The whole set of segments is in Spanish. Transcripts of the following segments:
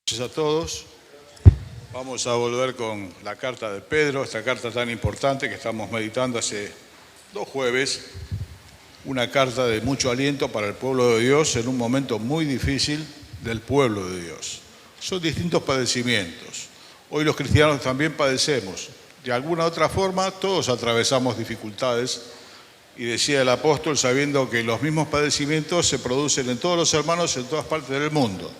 Gracias a todos. Vamos a volver con la carta de Pedro, esta carta tan importante que estamos meditando hace 2 jueves, una carta de mucho aliento para el pueblo de Dios en un momento muy difícil del pueblo de Dios. Son distintos padecimientos. Hoy los cristianos también padecemos. De alguna otra forma todos atravesamos dificultades y decía el apóstol sabiendo que los mismos padecimientos se producen en todos los hermanos en todas partes del mundo.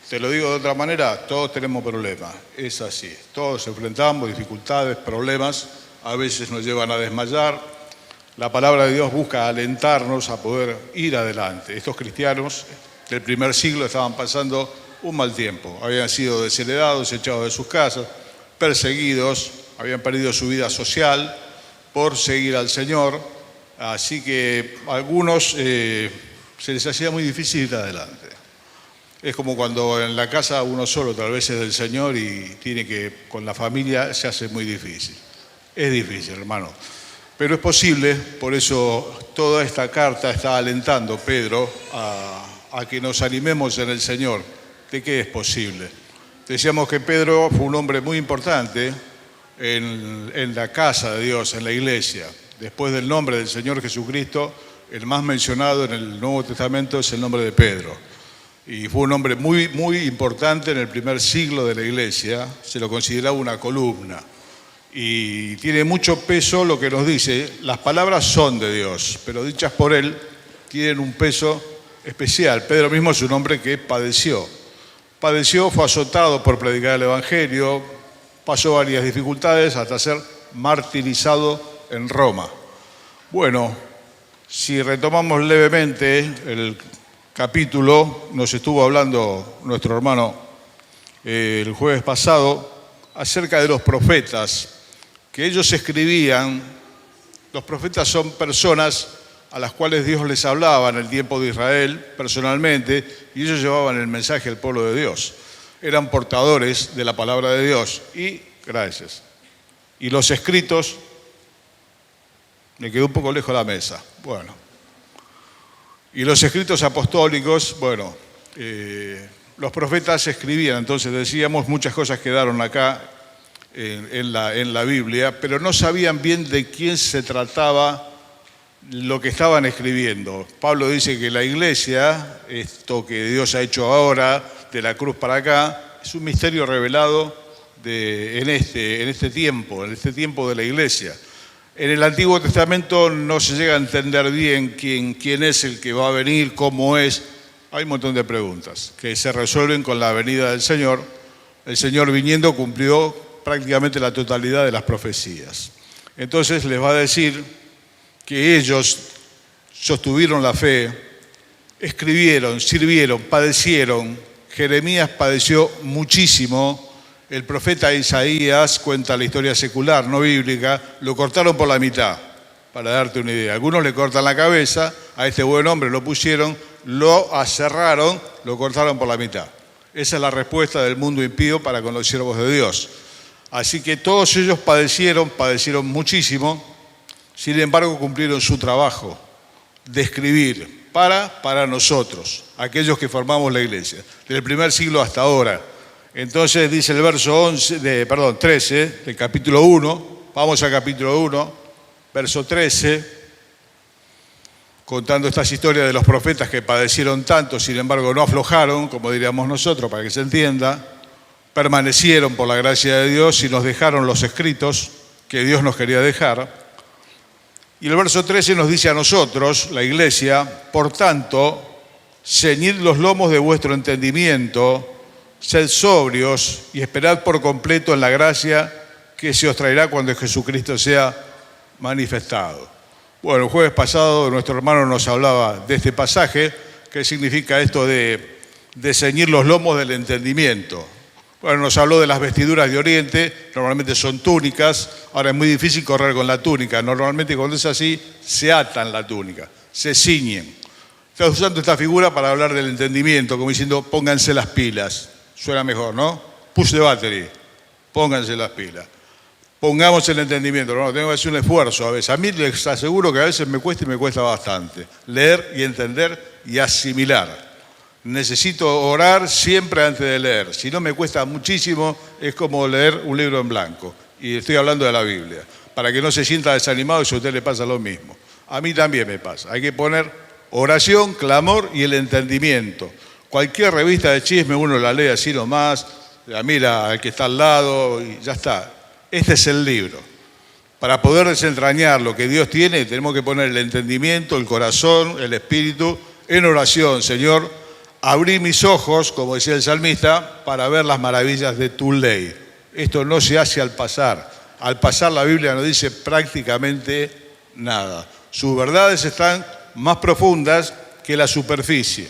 Te lo digo de otra manera, todos tenemos problemas, es así. Todos enfrentamos dificultades, problemas, a veces nos llevan a desmayar. La palabra de Dios busca alentarnos a poder ir adelante. Estos cristianos del primer siglo estaban pasando un mal tiempo. Habían sido desheredados, echados de sus casas, perseguidos, habían perdido su vida social por seguir al Señor. Así que a algunos se les hacía muy difícil ir adelante. Es como cuando en la casa uno solo tal vez es del Señor y tiene que, con la familia se hace muy difícil. Es difícil, hermano. Pero es posible, por eso toda esta carta está alentando Pedro a que nos animemos en el Señor. ¿De qué es posible? Decíamos que Pedro fue un hombre muy importante en la casa de Dios, en la iglesia. Después del nombre del Señor Jesucristo, el más mencionado en el Nuevo Testamento es el nombre de Pedro. Y fue un hombre muy, muy importante en el primer siglo de la iglesia, se lo consideraba una columna. Y tiene mucho peso lo que nos dice, las palabras son de Dios, pero dichas por él tienen un peso especial. Pedro mismo es un hombre que padeció. Padeció, fue azotado por predicar el Evangelio, pasó varias dificultades hasta ser martirizado en Roma. Bueno, si retomamos levemente el capítulo, nos estuvo hablando nuestro hermano el jueves pasado acerca de los profetas, que ellos escribían. Los profetas son personas a las cuales Dios les hablaba en el tiempo de Israel personalmente y ellos llevaban el mensaje al pueblo de Dios. Eran portadores de la palabra de Dios y los escritos, me quedó un poco lejos de la mesa, y los escritos apostólicos, los profetas escribían, entonces decíamos, muchas cosas quedaron acá en la Biblia, pero no sabían bien de quién se trataba lo que estaban escribiendo. Pablo dice que la iglesia, esto que Dios ha hecho ahora, de la cruz para acá, es un misterio revelado en este tiempo de la iglesia. En el Antiguo Testamento no se llega a entender bien quién es el que va a venir, cómo es. Hay un montón de preguntas que se resuelven con la venida del Señor. El Señor viniendo cumplió prácticamente la totalidad de las profecías. Entonces les va a decir que ellos sostuvieron la fe, escribieron, sirvieron, padecieron. Jeremías padeció muchísimo. El profeta Isaías cuenta la historia secular, no bíblica, lo cortaron por la mitad, para darte una idea. Algunos le cortan la cabeza, a este buen hombre lo pusieron, lo aserraron, lo cortaron por la mitad. Esa es la respuesta del mundo impío para con los siervos de Dios. Así que todos ellos padecieron muchísimo, sin embargo cumplieron su trabajo de escribir para nosotros, aquellos que formamos la iglesia, desde el primer siglo hasta ahora. Entonces dice el verso 13 del capítulo 1, vamos al capítulo 1, verso 13, contando estas historias de los profetas que padecieron tanto, sin embargo no aflojaron, como diríamos nosotros, para que se entienda, permanecieron por la gracia de Dios y nos dejaron los escritos que Dios nos quería dejar. Y el verso 13 nos dice a nosotros, la iglesia, por tanto, ceñid los lomos de vuestro entendimiento, sed sobrios y esperad por completo en la gracia que se os traerá cuando Jesucristo sea manifestado. Bueno, el jueves pasado nuestro hermano nos hablaba de este pasaje, qué significa esto de ceñir los lomos del entendimiento. Bueno, nos habló de las vestiduras de Oriente, normalmente son túnicas, ahora es muy difícil correr con la túnica, normalmente cuando es así se atan la túnica, se ciñen. Está usando esta figura para hablar del entendimiento, como diciendo pónganse las pilas. Suena mejor, ¿no? Push the battery, pónganse las pilas. Pongamos el entendimiento, no, tengo que hacer un esfuerzo a veces. A mí les aseguro que a veces me cuesta y me cuesta bastante. Leer y entender y asimilar. Necesito orar siempre antes de leer. Si no, me cuesta muchísimo, es como leer un libro en blanco. Y estoy hablando de la Biblia. Para que no se sienta desanimado y si a usted le pasa lo mismo. A mí también me pasa. Hay que poner oración, clamor y el entendimiento. Cualquier revista de chisme uno la lee así nomás, la mira al que está al lado y ya está. Este es el libro. Para poder desentrañar lo que Dios tiene, tenemos que poner el entendimiento, el corazón, el espíritu en oración. Señor, abrí mis ojos, como decía el salmista, para ver las maravillas de tu ley. Esto no se hace al pasar. Al pasar la Biblia no dice prácticamente nada. Sus verdades están más profundas que la superficie.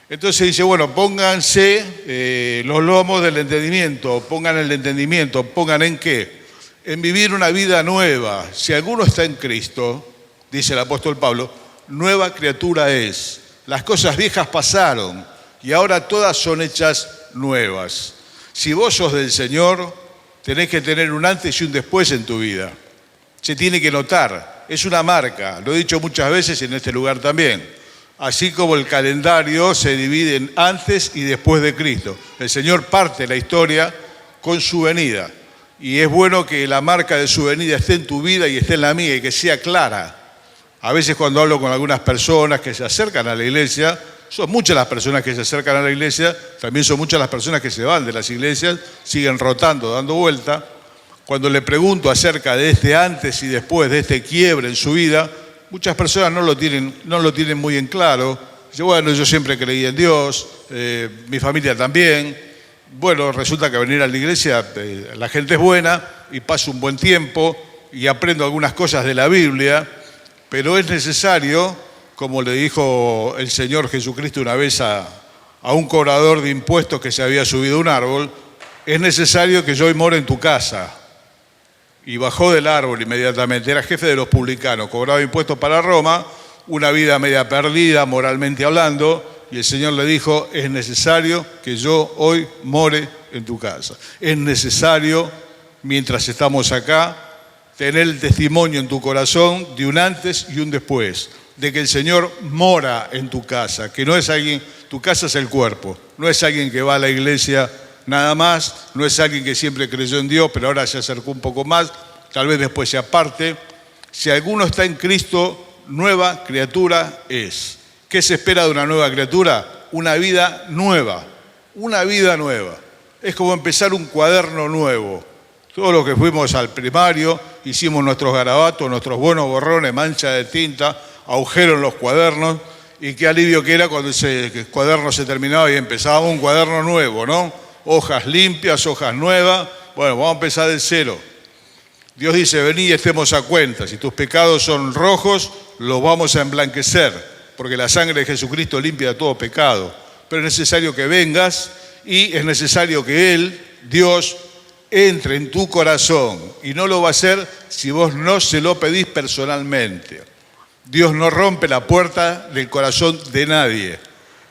Entonces dice, bueno, pónganse los lomos del entendimiento, pongan el entendimiento, pongan en qué, en vivir una vida nueva. Si alguno está en Cristo, dice el apóstol Pablo, nueva criatura es. Las cosas viejas pasaron y ahora todas son hechas nuevas. Si vos sos del Señor, tenés que tener un antes y un después en tu vida. Se tiene que notar, es una marca, lo he dicho muchas veces en este lugar también. Así como el calendario se divide en antes y después de Cristo. El Señor parte la historia con su venida. Y es bueno que la marca de su venida esté en tu vida y esté en la mía y que sea clara. A veces cuando hablo con algunas personas que se acercan a la iglesia, son muchas las personas que se acercan a la iglesia, también son muchas las personas que se van de las iglesias, siguen rotando, dando vuelta. Cuando le pregunto acerca de este antes y después, de este quiebre en su vida, muchas personas no lo tienen muy en claro. Dicen, bueno, yo siempre creí en Dios, mi familia también. Bueno, resulta que venir a la iglesia, la gente es buena y paso un buen tiempo y aprendo algunas cosas de la Biblia, pero es necesario, como le dijo el Señor Jesucristo una vez a un cobrador de impuestos que se había subido a un árbol, es necesario que yo hoy more en tu casa. Y bajó del árbol inmediatamente, era jefe de los publicanos, cobraba impuestos para Roma, una vida media perdida moralmente hablando, y el Señor le dijo, es necesario que yo hoy more en tu casa. Es necesario, mientras estamos acá, tener el testimonio en tu corazón de un antes y un después, de que el Señor mora en tu casa, que no es alguien, tu casa es el cuerpo, no es alguien que va a la iglesia nada más, no es alguien que siempre creyó en Dios, pero ahora se acercó un poco más, tal vez después se aparte. Si alguno está en Cristo, nueva criatura es. ¿Qué se espera de una nueva criatura? Una vida nueva, una vida nueva. Es como empezar un cuaderno nuevo. Todos los que fuimos al primario, hicimos nuestros garabatos, nuestros buenos borrones, mancha de tinta, agujero en los cuadernos, y qué alivio que era cuando ese cuaderno se terminaba y empezábamos un cuaderno nuevo, ¿no? Hojas limpias, hojas nuevas. Bueno, vamos a empezar de cero. Dios dice, vení y estemos a cuenta. Si tus pecados son rojos, los vamos a emblanquecer, porque la sangre de Jesucristo limpia todo pecado. Pero es necesario que vengas y es necesario que Él, Dios, entre en tu corazón. Y no lo va a hacer si vos no se lo pedís personalmente. Dios no rompe la puerta del corazón de nadie.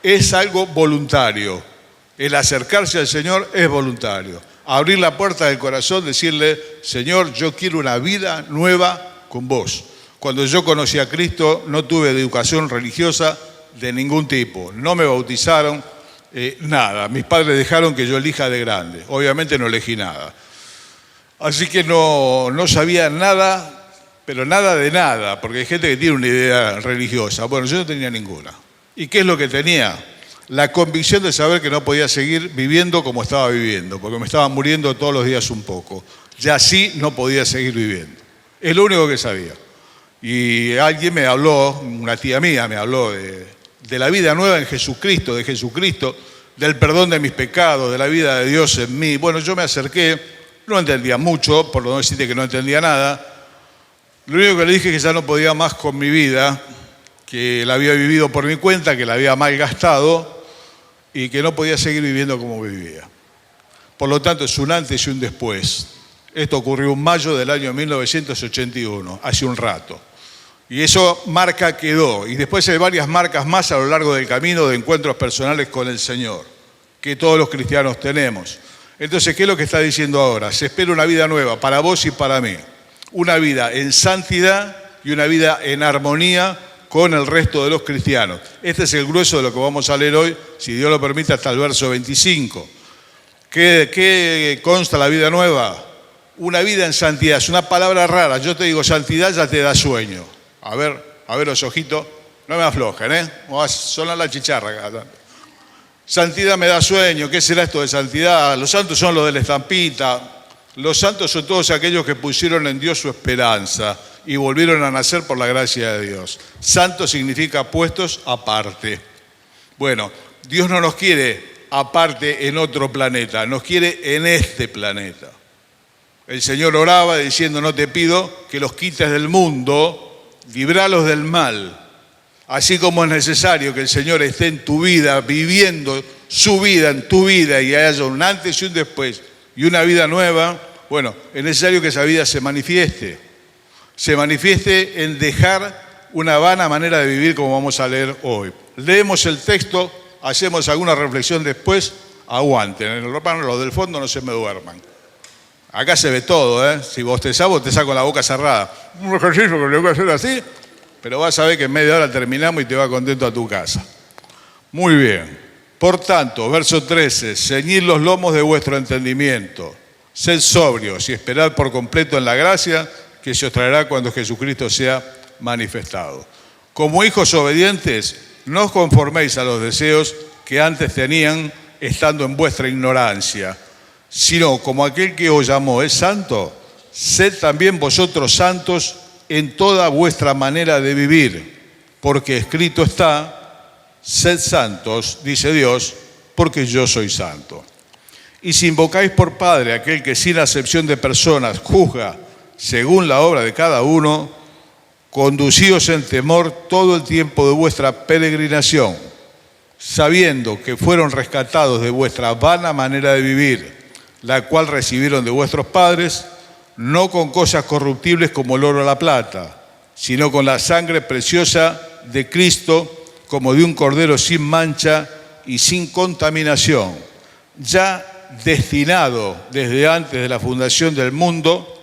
Es algo voluntario. El acercarse al Señor es voluntario. Abrir la puerta del corazón, decirle, Señor, yo quiero una vida nueva con vos. Cuando yo conocí a Cristo no tuve educación religiosa de ningún tipo. No me bautizaron, nada. Mis padres dejaron que yo elija de grande. Obviamente no elegí nada. Así que no sabía nada, pero nada de nada, porque hay gente que tiene una idea religiosa. Bueno, yo no tenía ninguna. ¿Y qué es lo que tenía? La convicción de saber que no podía seguir viviendo como estaba viviendo, porque me estaba muriendo todos los días un poco. Ya así no podía seguir viviendo. Es lo único que sabía. Y alguien me habló, una tía mía me habló de la vida nueva en Jesucristo, de Jesucristo, del perdón de mis pecados, de la vida de Dios en mí. Bueno, yo me acerqué, no entendía mucho, por no decirte que no entendía nada. Lo único que le dije es que ya no podía más con mi vida, que la había vivido por mi cuenta, que la había malgastado y que no podía seguir viviendo como vivía. Por lo tanto, es un antes y un después. Esto ocurrió en mayo del año 1981, hace un rato. Y eso marca quedó. Y después hay varias marcas más a lo largo del camino de encuentros personales con el Señor, que todos los cristianos tenemos. Entonces, ¿qué es lo que está diciendo ahora? Se espera una vida nueva para vos y para mí. Una vida en santidad y una vida en armonía con el resto de los cristianos. Este es el grueso de lo que vamos a leer hoy, si Dios lo permite, hasta el verso 25. ¿Qué consta la vida nueva? Una vida en santidad. Es una palabra rara. Yo te digo santidad, ya te da sueño. A ver los ojitos. No me aflojen, ¿eh? Va a sonar la chicharra acá. Santidad me da sueño. ¿Qué será esto de santidad? Los santos son los de la estampita. Los santos son todos aquellos que pusieron en Dios su esperanza y volvieron a nacer por la gracia de Dios. Santo significa puestos aparte. Bueno, Dios no nos quiere aparte en otro planeta, nos quiere en este planeta. El Señor oraba diciendo: no te pido que los quites del mundo, libralos del mal. Así como es necesario que el Señor esté en tu vida, viviendo su vida en tu vida y haya un antes y un después y una vida nueva, bueno, es necesario que esa vida se manifieste en dejar una vana manera de vivir, como vamos a leer hoy. Leemos el texto, hacemos alguna reflexión después, aguanten, los del fondo no se me duerman. Acá se ve todo, ¿eh? Si vos te saco con la boca cerrada. Un ejercicio que le voy a hacer así, pero vas a ver que en media hora terminamos y te vas contento a tu casa. Muy bien. Por tanto, verso 13, ceñid los lomos de vuestro entendimiento, sed sobrios y esperad por completo en la gracia que se os traerá cuando Jesucristo sea manifestado. Como hijos obedientes, no os conforméis a los deseos que antes tenían estando en vuestra ignorancia, sino como aquel que os llamó es santo, sed también vosotros santos en toda vuestra manera de vivir, porque escrito está: sed santos, dice Dios, porque yo soy santo. Y si invocáis por Padre aquel que sin acepción de personas juzga según la obra de cada uno, conducíos en temor todo el tiempo de vuestra peregrinación, sabiendo que fueron rescatados de vuestra vana manera de vivir, la cual recibieron de vuestros padres, no con cosas corruptibles como el oro o la plata, sino con la sangre preciosa de Cristo, como de un cordero sin mancha y sin contaminación, ya destinado desde antes de la fundación del mundo,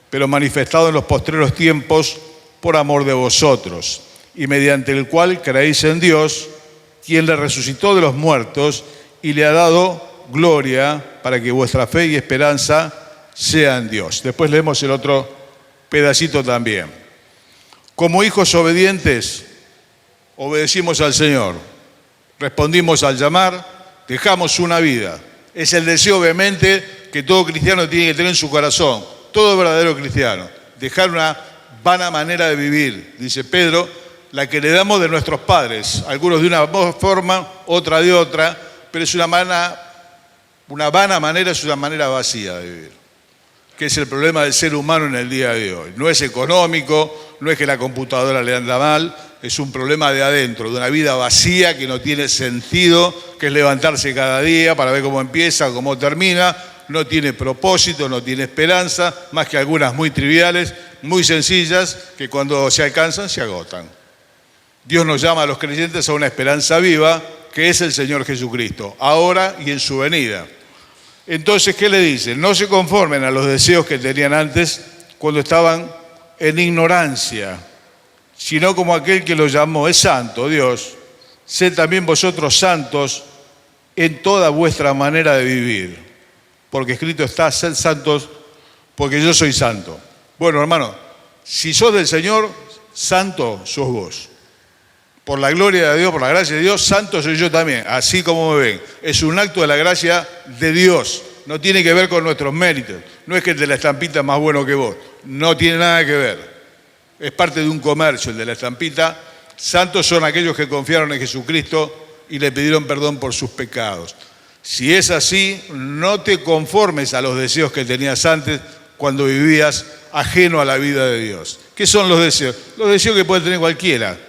pero manifestado en los postreros tiempos por amor de vosotros, y mediante el cual creéis en Dios, quien le resucitó de los muertos y le ha dado gloria para que vuestra fe y esperanza sea en Dios. Después leemos el otro pedacito también. Como hijos obedientes, obedecimos al Señor, respondimos al llamar, dejamos una vida. Es el deseo, obviamente, que todo cristiano tiene que tener en su corazón, todo verdadero cristiano, dejar una vana manera de vivir, dice Pedro, la que heredamos de nuestros padres, algunos de una forma, otra de otra, pero es una vana manera, es una manera vacía de vivir, que es el problema del ser humano en el día de hoy. No es económico, no es que la computadora le anda mal, es un problema de adentro, de una vida vacía que no tiene sentido, que es levantarse cada día para ver cómo empieza, cómo termina, no tiene propósito, no tiene esperanza, más que algunas muy triviales, muy sencillas, que cuando se alcanzan se agotan. Dios nos llama a los creyentes a una esperanza viva, que es el Señor Jesucristo, ahora y en su venida. Entonces, ¿qué le dice? No se conformen a los deseos que tenían antes cuando estaban en ignorancia, sino como aquel que los llamó es santo, Dios, sed también vosotros santos en toda vuestra manera de vivir, porque escrito está: sed santos, porque yo soy santo. Bueno, hermano, si sos del Señor, santo sos vos. Por la gloria de Dios, por la gracia de Dios, santo soy yo también, así como me ven. Es un acto de la gracia de Dios, no tiene que ver con nuestros méritos. No es que el de la estampita es más bueno que vos, no tiene nada que ver. Es parte de un comercio el de la estampita. Santos son aquellos que confiaron en Jesucristo y le pidieron perdón por sus pecados. Si es así, no te conformes a los deseos que tenías antes cuando vivías ajeno a la vida de Dios. ¿Qué son los deseos? Los deseos que puede tener cualquiera.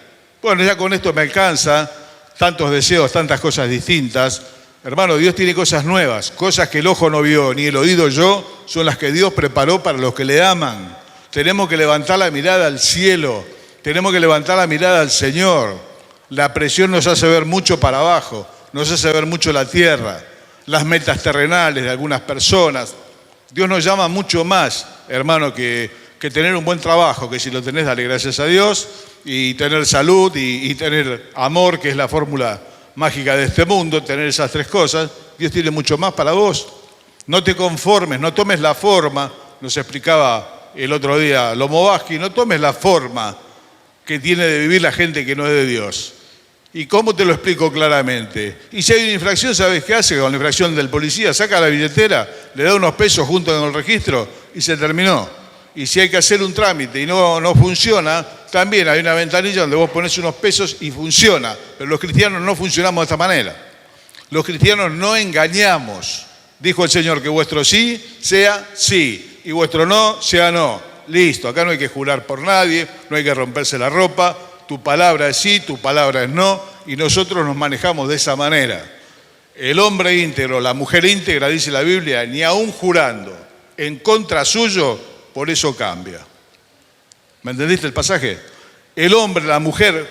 Bueno, ya con esto me alcanza, tantos deseos, tantas cosas distintas. Hermano, Dios tiene cosas nuevas, cosas que el ojo no vio, ni el oído oyó, son las que Dios preparó para los que le aman. Tenemos que levantar la mirada al cielo, tenemos que levantar la mirada al Señor. La presión nos hace ver mucho para abajo, nos hace ver mucho la tierra, las metas terrenales de algunas personas. Dios nos llama mucho más, hermano, que que tener un buen trabajo, que si lo tenés, dale gracias a Dios, y tener salud y tener amor, que es la fórmula mágica de este mundo, tener esas tres cosas. Dios tiene mucho más para vos. No te conformes, no tomes la forma, nos explicaba el otro día Lomovaski, no tomes la forma que tiene de vivir la gente que no es de Dios. ¿Y cómo te lo explico claramente? Y si hay una infracción, ¿sabes qué hace con la infracción del policía? Saca la billetera, le da unos pesos junto con el registro y se terminó. Y si hay que hacer un trámite y no funciona, también hay una ventanilla donde vos pones unos pesos y funciona. Pero los cristianos no funcionamos de esta manera. Los cristianos no engañamos. Dijo el Señor que vuestro sí sea sí y vuestro no sea no. Listo, acá no hay que jurar por nadie, no hay que romperse la ropa. Tu palabra es sí, tu palabra es no, y nosotros nos manejamos de esa manera. El hombre íntegro, la mujer íntegra, dice la Biblia, ni aún jurando en contra suyo, por eso cambia. ¿Me entendiste el pasaje? El hombre, la mujer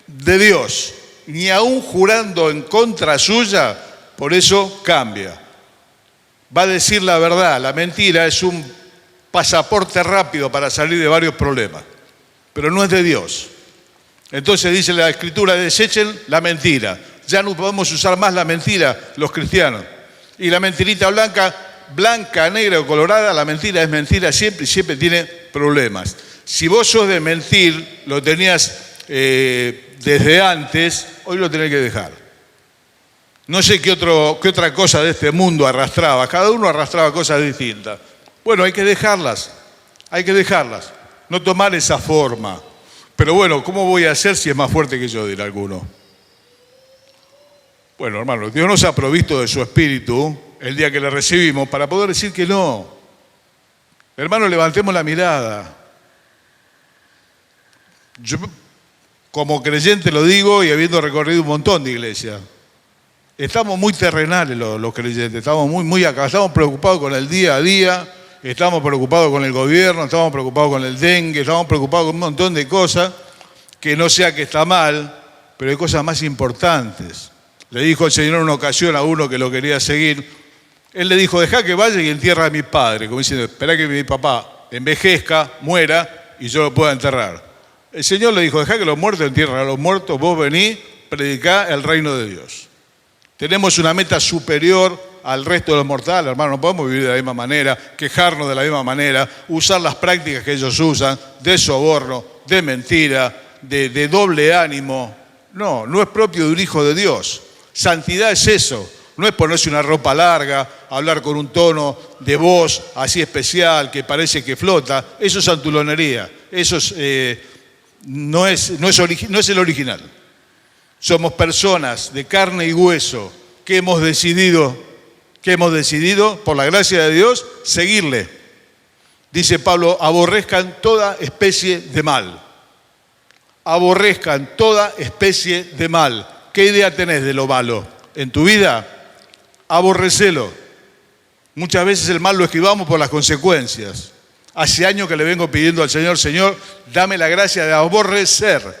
de Dios, ni aún jurando en contra suya, por eso cambia. Va a decir la verdad, la mentira es un pasaporte rápido para salir de varios problemas, pero no es de Dios. Entonces dice la Escritura, desechen la mentira. Ya no podemos usar más la mentira los cristianos. Y la mentirita blanca, negra o colorada, la mentira es mentira siempre y siempre tiene problemas. Si vos sos de mentir, lo tenías desde antes, hoy lo tenés que dejar. No sé qué otra cosa de este mundo arrastraba. Cada uno arrastraba cosas distintas. Bueno, hay que dejarlas. No tomar esa forma. Pero bueno, ¿cómo voy a hacer si es más fuerte que yo? Dirá alguno. Bueno, hermano, Dios nos ha provisto de su espíritu el día que le recibimos para poder decir que no. Hermano, levantemos la mirada. Yo, como creyente lo digo y habiendo recorrido un montón de iglesias, estamos muy terrenales los creyentes, estamos muy acá, estamos preocupados con el día a día. Estamos preocupados con el gobierno, estamos preocupados con el dengue, estamos preocupados con un montón de cosas, que no sea que está mal, pero hay cosas más importantes. Le dijo el Señor en una ocasión a uno que lo quería seguir, Él le dijo, dejá que vaya y entierra a mi padre, como diciendo, esperá que mi papá envejezca, muera y yo lo pueda enterrar. El Señor le dijo, dejá que los muertos entierren a los muertos, vos venís, predicá el reino de Dios. Tenemos una meta superior al resto de los mortales, hermano, no podemos vivir de la misma manera, quejarnos de la misma manera, usar las prácticas que ellos usan, de soborno, de mentira, de doble ánimo. No es propio de un hijo de Dios. Santidad es eso, no es ponerse una ropa larga, hablar con un tono de voz así especial que parece que flota. Eso es santulonería, eso no es el original. Somos personas de carne y hueso que hemos decidido, por la gracia de Dios, seguirle. Dice Pablo, aborrezcan toda especie de mal. Aborrezcan toda especie de mal. ¿Qué idea tenés de lo malo en tu vida? Aborrecelo. Muchas veces el mal lo esquivamos por las consecuencias. Hace años que le vengo pidiendo al Señor, Señor, dame la gracia de aborrecer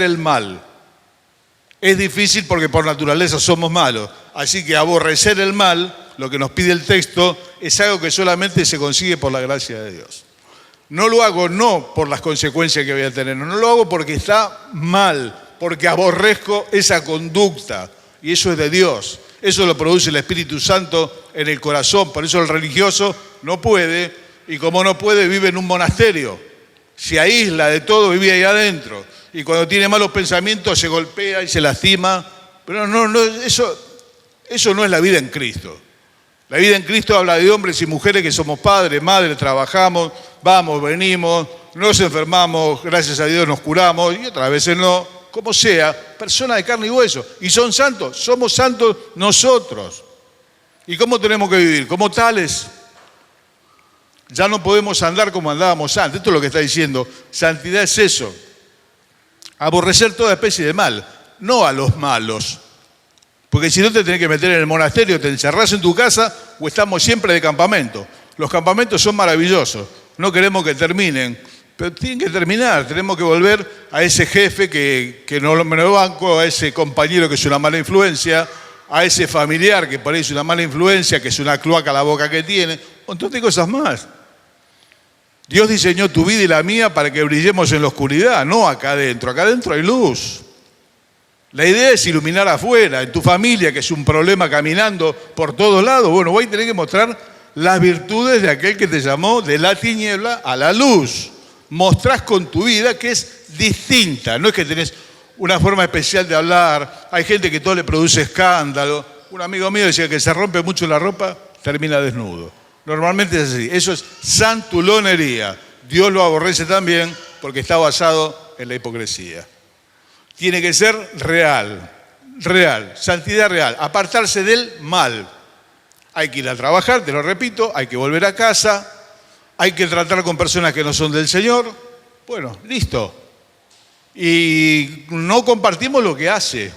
el mal. Es difícil porque por naturaleza somos malos. Así que aborrecer el mal, lo que nos pide el texto, es algo que solamente se consigue por la gracia de Dios. No lo hago no por las consecuencias que voy a tener, no lo hago porque está mal, porque aborrezco esa conducta. Y eso es de Dios. Eso lo produce el Espíritu Santo en el corazón. Por eso el religioso no puede, y como no puede, vive en un monasterio. Se aísla de todo, vive ahí adentro. Y cuando tiene malos pensamientos se golpea y se lastima. Pero eso no es la vida en Cristo. La vida en Cristo habla de hombres y mujeres que somos padres, madres, trabajamos, vamos, venimos, nos enfermamos, gracias a Dios nos curamos y otras veces no, como sea, personas de carne y hueso. ¿Y son santos? Somos santos nosotros. ¿Y cómo tenemos que vivir? Como tales. Ya no podemos andar como andábamos antes. Esto es lo que está diciendo. Santidad es eso. Aborrecer toda especie de mal, no a los malos. Porque si no te tenés que meter en el monasterio, te encerrás en tu casa o estamos siempre de campamento. Los campamentos son maravillosos, no queremos que terminen, pero tienen que terminar. Tenemos que volver a ese jefe que no me lo banco, a ese compañero que es una mala influencia, a ese familiar que parece una mala influencia, que es una cloaca la boca que tiene, un montón de cosas más. Dios diseñó tu vida y la mía para que brillemos en la oscuridad, no acá adentro. Acá adentro hay luz. La idea es iluminar afuera, en tu familia, que es un problema caminando por todos lados. Bueno, vos tenés que mostrar las virtudes de aquel que te llamó de la tiniebla a la luz. Mostrás con tu vida que es distinta. No es que tenés una forma especial de hablar. Hay gente que todo le produce escándalo. Un amigo mío decía que se rompe mucho la ropa, termina desnudo. Normalmente es así. Eso es santulonería. Dios lo aborrece también porque está basado en la hipocresía. Tiene que ser real, santidad real, apartarse del mal. Hay que ir a trabajar, te lo repito, hay que volver a casa, hay que tratar con personas que no son del Señor. Bueno, listo. Y no compartimos lo que hace,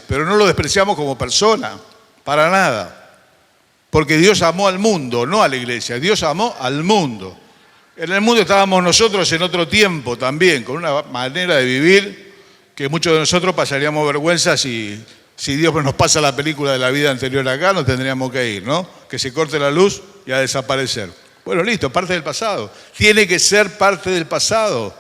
pero no lo despreciamos como persona, para nada. Porque Dios amó al mundo, no a la iglesia, Dios amó al mundo. En el mundo estábamos nosotros en otro tiempo también, con una manera de vivir que muchos de nosotros pasaríamos vergüenza si Dios nos pasa la película de la vida anterior acá, nos tendríamos que ir, ¿no? Que se corte la luz y a desaparecer. Bueno, listo, parte del pasado. Tiene que ser parte del pasado.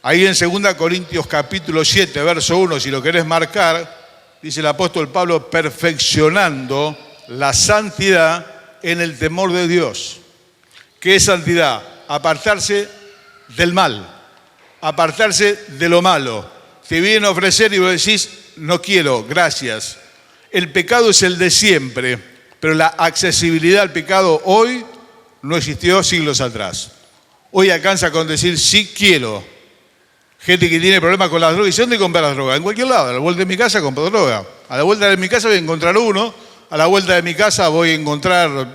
Ahí en 2 Corintios capítulo 7, verso 1, si lo querés marcar, dice el apóstol Pablo, perfeccionando la santidad en el temor de Dios. ¿Qué es santidad? Apartarse del mal, apartarse de lo malo. Te vienen a ofrecer y vos decís, no quiero, gracias. El pecado es el de siempre, pero la accesibilidad al pecado hoy no existió siglos atrás. Hoy alcanza con decir, sí quiero. Gente que tiene problemas con las drogas. ¿Y dónde comprar las drogas? En cualquier lado. A la vuelta de mi casa compro droga. A la vuelta de mi casa voy a encontrar uno. A la vuelta de mi casa voy a encontrar,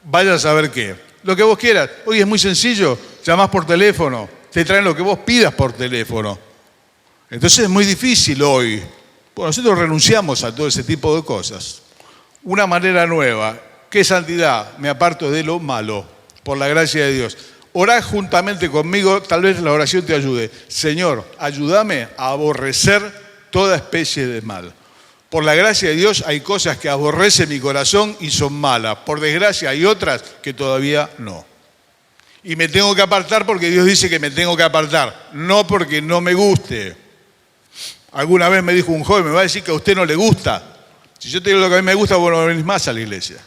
vaya a saber qué. Lo que vos quieras. Hoy es muy sencillo. Llamás por teléfono. Te traen lo que vos pidas por teléfono. Entonces es muy difícil hoy. Bueno, nosotros renunciamos a todo ese tipo de cosas. Una manera nueva. ¿Qué santidad? Me aparto de lo malo. Por la gracia de Dios. Orá juntamente conmigo, tal vez la oración te ayude. Señor, ayúdame a aborrecer toda especie de mal. Por la gracia de Dios hay cosas que aborrece mi corazón y son malas. Por desgracia hay otras que todavía no. Y me tengo que apartar porque Dios dice que me tengo que apartar. No porque no me guste. Alguna vez me dijo un joven, me va a decir que a usted no le gusta. Si yo te digo lo que a mí me gusta, vos no venís más a la iglesia.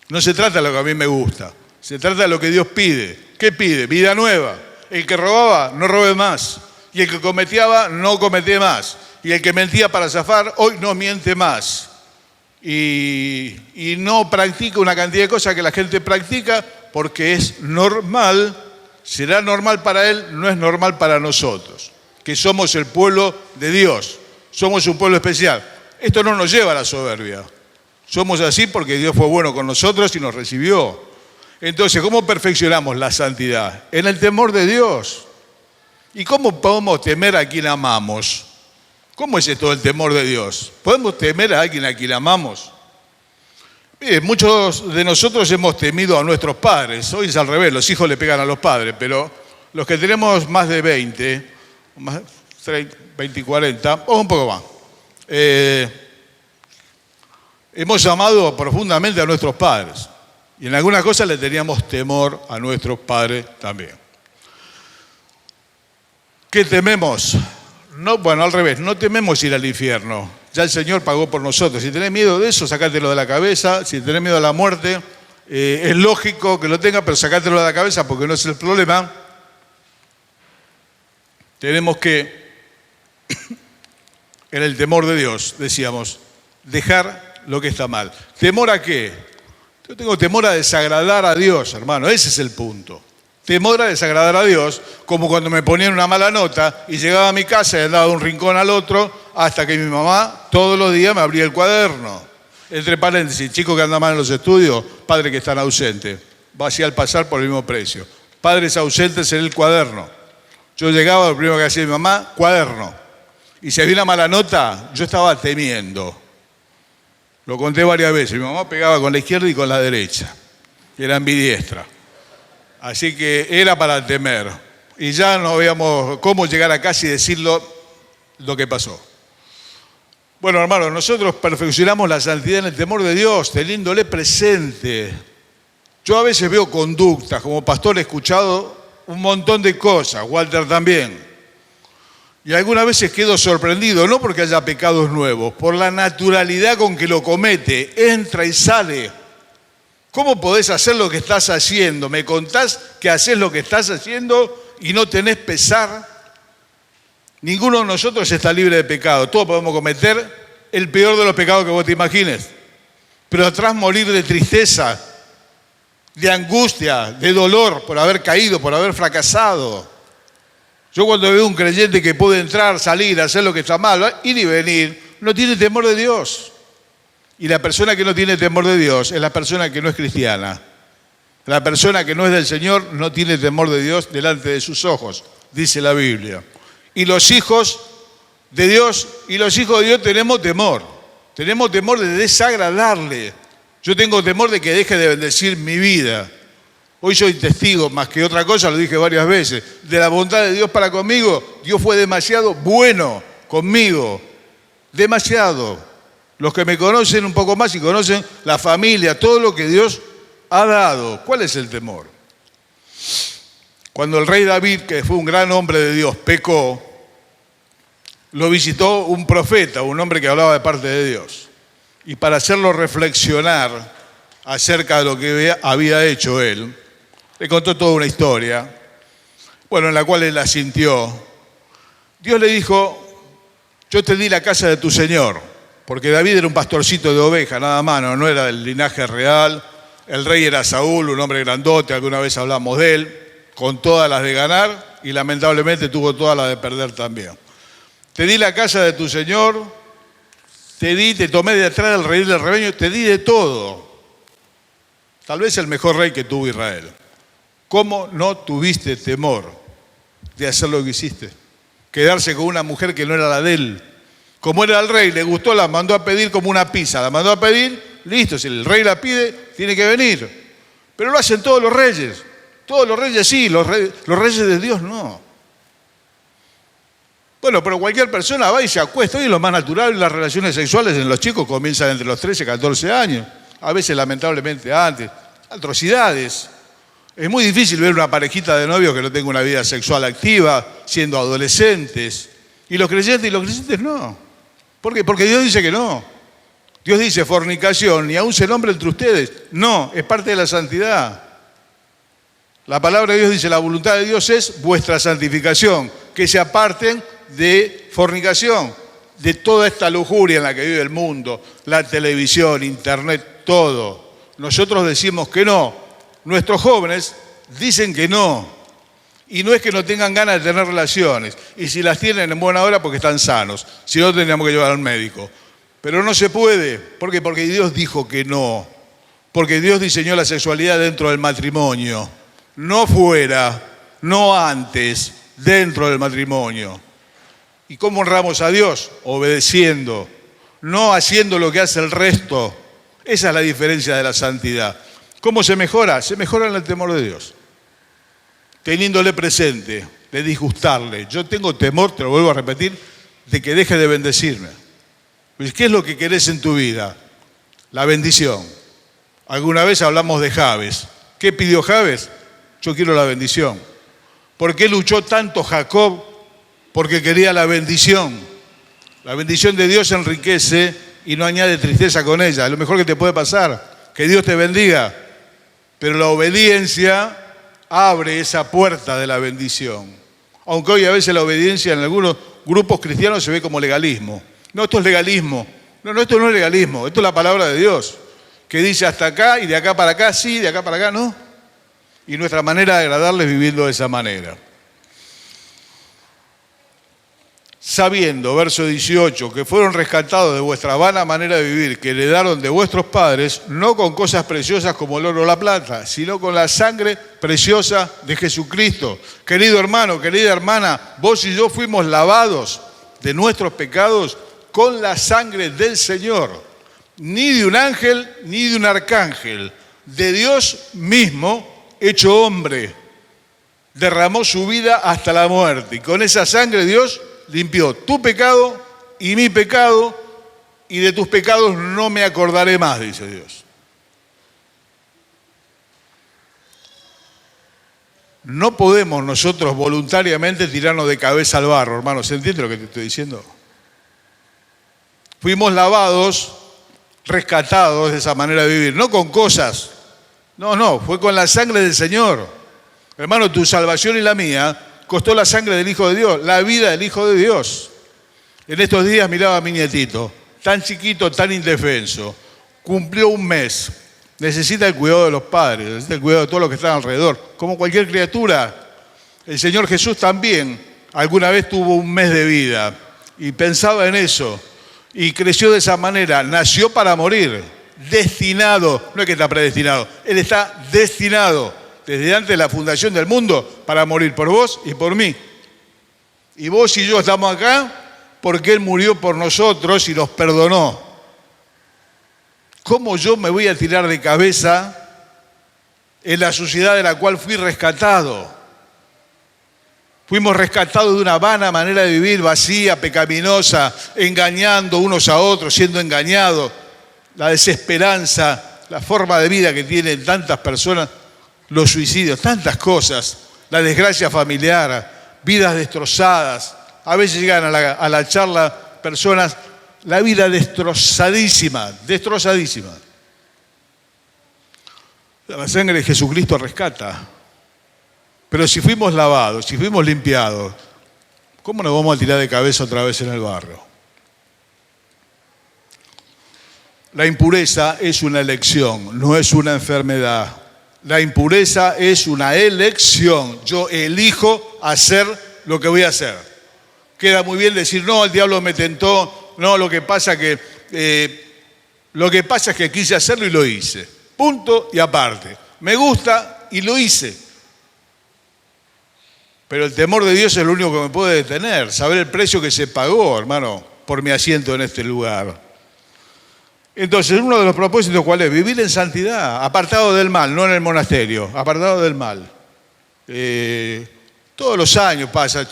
No se trata de lo que a mí me gusta. Se trata de lo que Dios pide. ¿Qué pide? Vida nueva. El que robaba, no robe más. Y el que cometeaba, no comete más. Y el que mentía para zafar, hoy no miente más. Y no practica una cantidad de cosas que la gente practica porque es normal. Será normal para él, no es normal para nosotros. Que somos el pueblo de Dios. Somos un pueblo especial. Esto no nos lleva a la soberbia. Somos así porque Dios fue bueno con nosotros y nos recibió. Entonces, ¿cómo perfeccionamos la santidad? En el temor de Dios. ¿Y cómo podemos temer a quien amamos? ¿Cómo es esto del temor de Dios? ¿Podemos temer a alguien a quien amamos? Mire, muchos de nosotros hemos temido a nuestros padres. Hoy es al revés, los hijos le pegan a los padres, pero los que tenemos más de 20, más 30, 20 y 40, o un poco más, hemos amado profundamente a nuestros padres. Y en algunas cosas le teníamos temor a nuestros padres también. ¿Qué tememos? No, bueno, al revés, no tememos ir al infierno. Ya el Señor pagó por nosotros. Si tenés miedo de eso, sacátelo de la cabeza. Si tenés miedo a la muerte, es lógico que lo tengas, pero sacátelo de la cabeza porque no es el problema. Tenemos que, en el temor de Dios, decíamos, dejar lo que está mal. ¿Temor a qué? Yo tengo temor a desagradar a Dios, hermano, ese es el punto. Temor a desagradar a Dios, como cuando me ponían una mala nota y llegaba a mi casa y andaba de un rincón al otro, hasta que mi mamá todos los días me abría el cuaderno. Entre paréntesis, chico que anda mal en los estudios, padre que están ausentes, va así al pasar por el mismo precio. Padres ausentes en el cuaderno. Yo llegaba, lo primero que hacía mi mamá, cuaderno. Y si había una mala nota, yo estaba temiendo. Lo conté varias veces. Mi mamá pegaba con la izquierda y con la derecha. Y era ambidiestra. Así que era para temer. Y ya no veíamos cómo llegar a casa y decirlo lo que pasó. Bueno, hermanos, nosotros perfeccionamos la santidad en el temor de Dios, teniéndole presente. Yo a veces veo conductas, como pastor he escuchado un montón de cosas, Walter también. Y algunas veces quedo sorprendido, no porque haya pecados nuevos, por la naturalidad con que lo comete, entra y sale. ¿Cómo podés hacer lo que estás haciendo? ¿Me contás que haces lo que estás haciendo y no tenés pesar? Ninguno de nosotros está libre de pecado. Todos podemos cometer el peor de los pecados que vos te imagines. Pero atrás morir de tristeza, de angustia, de dolor por haber caído, por haber fracasado. Yo cuando veo un creyente que puede entrar, salir, hacer lo que está mal, ir y venir, no tiene temor de Dios. Y la persona que no tiene temor de Dios es la persona que no es cristiana. La persona que no es del Señor no tiene temor de Dios delante de sus ojos, dice la Biblia. Y los hijos de Dios tenemos temor. Tenemos temor de desagradarle. Yo tengo temor de que deje de bendecir mi vida. Hoy soy testigo, más que otra cosa, lo dije varias veces, de la bondad de Dios para conmigo. Dios fue demasiado bueno conmigo, demasiado. Los que me conocen un poco más y conocen la familia, todo lo que Dios ha dado. ¿Cuál es el temor? Cuando el rey David, que fue un gran hombre de Dios, pecó, lo visitó un profeta, un hombre que hablaba de parte de Dios. Y para hacerlo reflexionar acerca de lo que había hecho él, le contó toda una historia, en la cual él la sintió. Dios le dijo, yo te di la casa de tu señor, porque David era un pastorcito de oveja, nada más, no era del linaje real. El rey era Saúl, un hombre grandote, alguna vez hablamos de él, con todas las de ganar y lamentablemente tuvo todas las de perder también. Te di la casa de tu señor, te tomé de atrás del rey del rebaño, te di de todo. Tal vez el mejor rey que tuvo Israel. ¿Cómo no tuviste temor de hacer lo que hiciste? Quedarse con una mujer que no era la de él. Como era el rey, le gustó, la mandó a pedir como una pizza. La mandó a pedir, listo, si el rey la pide, tiene que venir. Pero lo hacen todos los reyes. Todos los reyes sí, los reyes de Dios no. Pero cualquier persona va y se acuesta. Hoy es lo más natural, las relaciones sexuales en los chicos comienzan entre los 13 y 14 años. A veces lamentablemente antes. Atrocidades. Es muy difícil ver una parejita de novios que no tenga una vida sexual activa, siendo adolescentes. Y los creyentes no. ¿Por qué? Porque Dios dice que no. Dios dice fornicación, ni aún se nombra entre ustedes. No, es parte de la santidad. La palabra de Dios dice, la voluntad de Dios es vuestra santificación, que se aparten de fornicación, de toda esta lujuria en la que vive el mundo, la televisión, internet, todo. Nosotros decimos que no. Nuestros jóvenes dicen que no. Y no es que no tengan ganas de tener relaciones. Y si las tienen en buena hora porque están sanos. Si no, tendríamos que llevar al médico. Pero no se puede. ¿Por qué? Porque Dios dijo que no. Porque Dios diseñó la sexualidad dentro del matrimonio. No fuera, no antes, dentro del matrimonio. ¿Y cómo honramos a Dios? Obedeciendo. No haciendo lo que hace el resto. Esa es la diferencia de la santidad. ¿Cómo se mejora? Se mejora en el temor de Dios. Teniéndole presente, de disgustarle. Yo tengo temor, te lo vuelvo a repetir, de que deje de bendecirme. Pues, ¿qué es lo que querés en tu vida? La bendición. Alguna vez hablamos de Jabes. ¿Qué pidió Jabes? Yo quiero la bendición. ¿Por qué luchó tanto Jacob? Porque quería la bendición. La bendición de Dios enriquece y no añade tristeza con ella. Es lo mejor que te puede pasar. Que Dios te bendiga. Pero la obediencia abre esa puerta de la bendición. Aunque hoy a veces la obediencia en algunos grupos cristianos se ve como legalismo. No, esto es legalismo. No, esto no es legalismo. Esto es la palabra de Dios. Que dice hasta acá y de acá para acá sí, de acá para acá no. Y nuestra manera de agradarles viviendo de esa manera. Sabiendo, verso 18, que fueron rescatados de vuestra vana manera de vivir, que heredaron de vuestros padres, no con cosas preciosas como el oro o la plata, sino con la sangre preciosa de Jesucristo. Querido hermano, querida hermana, vos y yo fuimos lavados de nuestros pecados con la sangre del Señor. Ni de un ángel, ni de un arcángel, de Dios mismo, hecho hombre. Derramó su vida hasta la muerte. Y con esa sangre Dios limpió tu pecado y mi pecado, y de tus pecados no me acordaré más, dice Dios. No podemos nosotros voluntariamente tirarnos de cabeza al barro, hermano. ¿Se entiende lo que te estoy diciendo? Fuimos lavados, rescatados de esa manera de vivir, no con cosas. No, fue con la sangre del Señor. Hermano, tu salvación y la mía costó la sangre del Hijo de Dios, la vida del Hijo de Dios. En estos días miraba a mi nietito, tan chiquito, tan indefenso. Cumplió un mes. Necesita el cuidado de los padres, necesita el cuidado de todos los que están alrededor. Como cualquier criatura, el Señor Jesús también alguna vez tuvo un mes de vida y pensaba en eso y creció de esa manera. Nació para morir, destinado, no es que está predestinado, Él está destinado desde antes de la fundación del mundo para morir por vos y por mí. Y vos y yo estamos acá porque Él murió por nosotros y nos perdonó. ¿Cómo yo me voy a tirar de cabeza en la suciedad de la cual fui rescatado? Fuimos rescatados de una vana manera de vivir, vacía, pecaminosa, engañando unos a otros, siendo engañados. La desesperanza, la forma de vida que tienen tantas personas, los suicidios, tantas cosas, la desgracia familiar, vidas destrozadas. A veces llegan a la charla personas, la vida destrozadísima. La sangre de Jesucristo rescata. Pero si fuimos lavados, si fuimos limpiados, ¿cómo nos vamos a tirar de cabeza otra vez en el barro? La impureza es una elección, no es una enfermedad. La impureza es una elección. Yo elijo hacer lo que voy a hacer. Queda muy bien decir, no, el diablo me tentó. No, lo que pasa es que quise hacerlo y lo hice. Punto y aparte. Me gusta y lo hice. Pero el temor de Dios es lo único que me puede detener. Saber el precio que se pagó, hermano, por mi asiento en este lugar. Entonces, uno de los propósitos, ¿cuál es? Vivir en santidad, apartado del mal, no en el monasterio, apartado del mal. Todos los años pasa,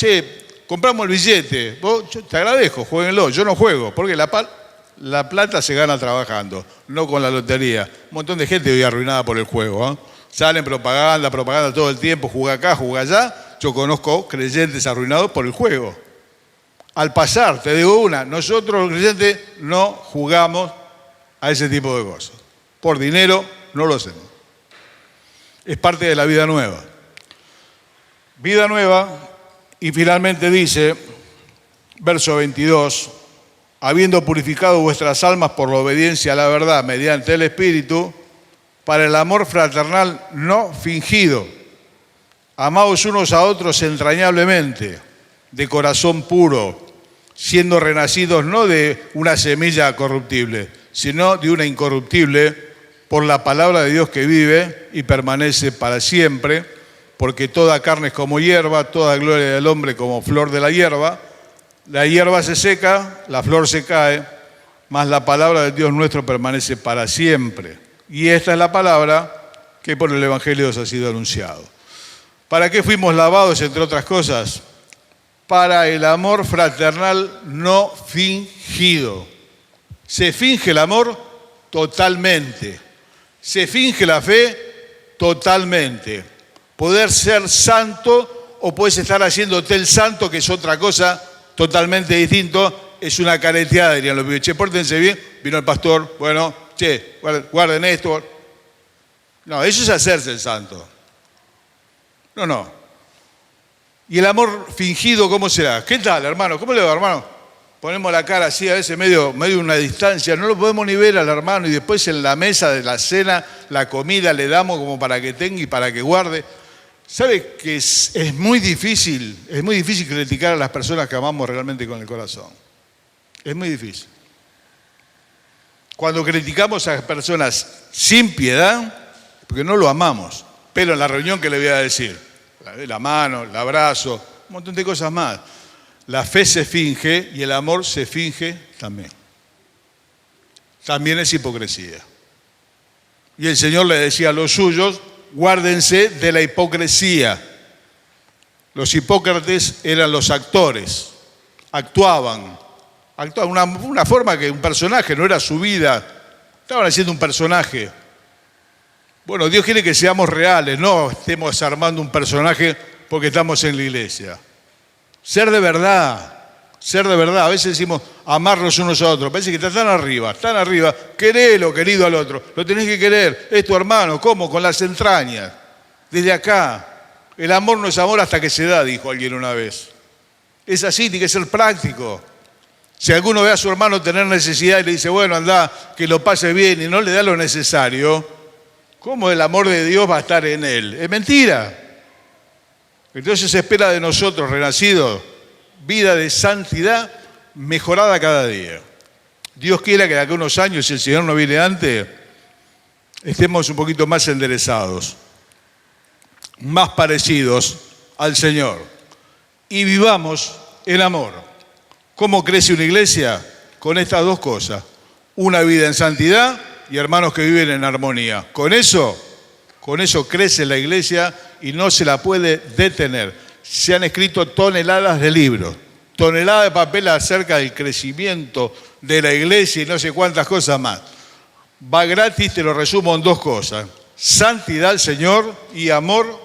compramos el billete, vos, yo te agradezco, jueguenlo, yo no juego, porque la plata se gana trabajando, no con la lotería. Un montón de gente hoy arruinada por el juego, ¿eh? Salen propaganda todo el tiempo, juega acá, juega allá. Yo conozco creyentes arruinados por el juego. Al pasar, te digo una, nosotros los creyentes no jugamos a ese tipo de cosas. Por dinero no lo hacemos. Es parte de la vida nueva. Vida nueva. Y finalmente dice, verso 22, habiendo purificado vuestras almas por la obediencia a la verdad mediante el Espíritu, para el amor fraternal no fingido, amaos unos a otros entrañablemente, de corazón puro, siendo renacidos no de una semilla corruptible, sino de una incorruptible, por la palabra de Dios que vive y permanece para siempre. Porque toda carne es como hierba, toda gloria del hombre como flor de la hierba se seca, la flor se cae, mas la palabra de Dios nuestro permanece para siempre. Y esta es la palabra que por el Evangelio os ha sido anunciado. ¿Para qué fuimos lavados, entre otras cosas? Para el amor fraternal no fingido. Se finge el amor totalmente. Se finge la fe totalmente. Poder ser santo o puedes estar haciéndote el santo, que es otra cosa totalmente distinto, es una careteada, dirían los pibes. Che, pórtense bien, vino el pastor, bueno, che, guarden esto. No, eso es hacerse el santo. No. ¿Y el amor fingido cómo será? ¿Qué tal, hermano? ¿Cómo le va, hermano? Ponemos la cara así, a veces medio una distancia, no lo podemos ni ver al hermano y después en la mesa de la cena, la comida le damos como para que tenga y para que guarde. ¿Sabe que es muy difícil criticar a las personas que amamos realmente con el corazón? Es muy difícil. Cuando criticamos a personas sin piedad, porque no lo amamos, pero en la reunión que le voy a decir, la mano, el abrazo, un montón de cosas más. La fe se finge y el amor se finge también. También es hipocresía. Y el Señor le decía a los suyos, guárdense de la hipocresía. Los hipócrates eran los actores, actuaban una forma que un personaje, no era su vida, estaban haciendo un personaje. Bueno, Dios quiere que seamos reales, no estemos armando un personaje porque estamos en la iglesia. Ser de verdad, ser de verdad. A veces decimos amarnos unos a otros. Parece que estás tan arriba. Querelo, querido, al otro. Lo tenés que querer. Es tu hermano. ¿Cómo? Con las entrañas. Desde acá. El amor no es amor hasta que se da, dijo alguien una vez. Es así, tiene que ser práctico. Si alguno ve a su hermano tener necesidad y le dice, bueno, anda, que lo pase bien y no le da lo necesario, ¿cómo el amor de Dios va a estar en él? Es mentira. Entonces se espera de nosotros, renacidos, vida de santidad mejorada cada día. Dios quiera que de acá a unos años, si el Señor no viene antes, estemos un poquito más enderezados, más parecidos al Señor y vivamos en amor. ¿Cómo crece una iglesia? Con estas dos cosas. Una vida en santidad y hermanos que viven en armonía. Con eso crece la iglesia y no se la puede detener. Se han escrito toneladas de libros, toneladas de papel acerca del crecimiento de la iglesia y no sé cuántas cosas más. Va gratis, te lo resumo en dos cosas. Santidad al Señor y amor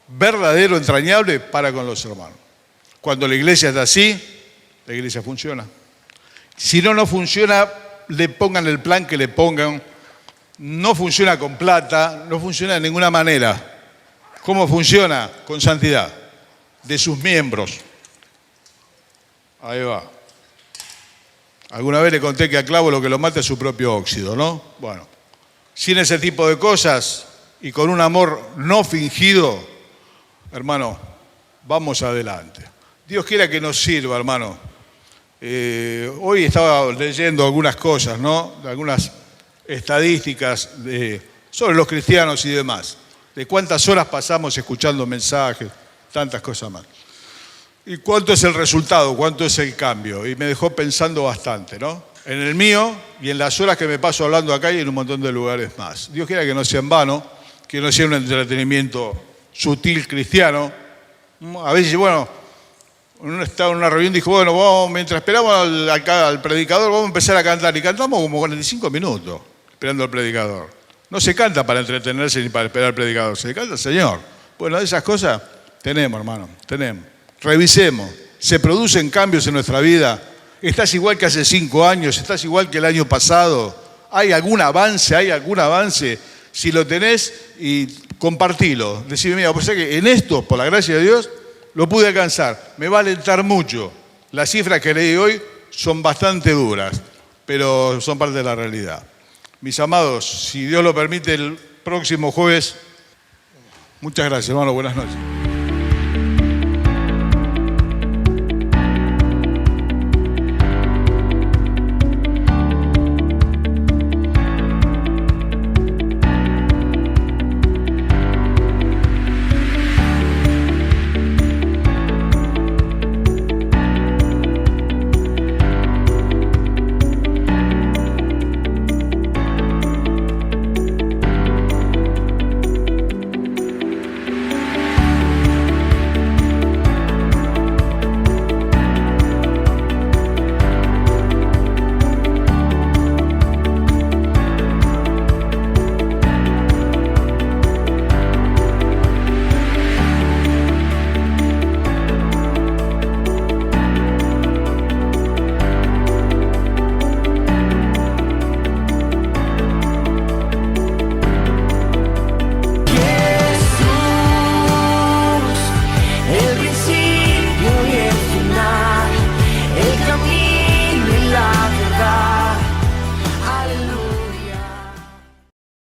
verdadero, entrañable para con los hermanos. Cuando la iglesia está así, la iglesia funciona. Si no funciona, le pongan el plan que le pongan. No funciona con plata, no funciona de ninguna manera. ¿Cómo funciona? Con santidad de sus miembros. Ahí va. Alguna vez le conté que a clavo lo que lo mata es su propio óxido, ¿no? Bueno, sin ese tipo de cosas y con un amor no fingido, hermano, vamos adelante. Dios quiera que nos sirva, hermano. Hoy estaba leyendo algunas cosas, ¿no? Algunas estadísticas sobre los cristianos y demás. De cuántas horas pasamos escuchando mensajes, tantas cosas más. ¿Y cuánto es el resultado? ¿Cuánto es el cambio? Y me dejó pensando bastante, ¿no? En el mío y en las horas que me paso hablando acá y en un montón de lugares más. Dios quiera que no sea en vano, que no sea un entretenimiento sutil cristiano. A veces, bueno, uno estaba en una reunión y dijo, bueno, vamos, mientras esperamos al predicador, vamos a empezar a cantar. Y cantamos como 45 minutos esperando al predicador. No se canta para entretenerse ni para esperar al predicador, se canta al Señor. Bueno, de esas cosas tenemos, hermano, tenemos. Revisemos, se producen cambios en nuestra vida. ¿Estás igual que hace 5 años? ¿Estás igual que el año pasado? ¿Hay algún avance? Si lo tenés, y compartilo. Decime, mira, pues que en esto, por la gracia de Dios, lo pude alcanzar. Me va a alentar mucho. Las cifras que leí hoy son bastante duras, pero son parte de la realidad. Mis amados, si Dios lo permite, el próximo jueves. Muchas gracias, hermano. Buenas noches.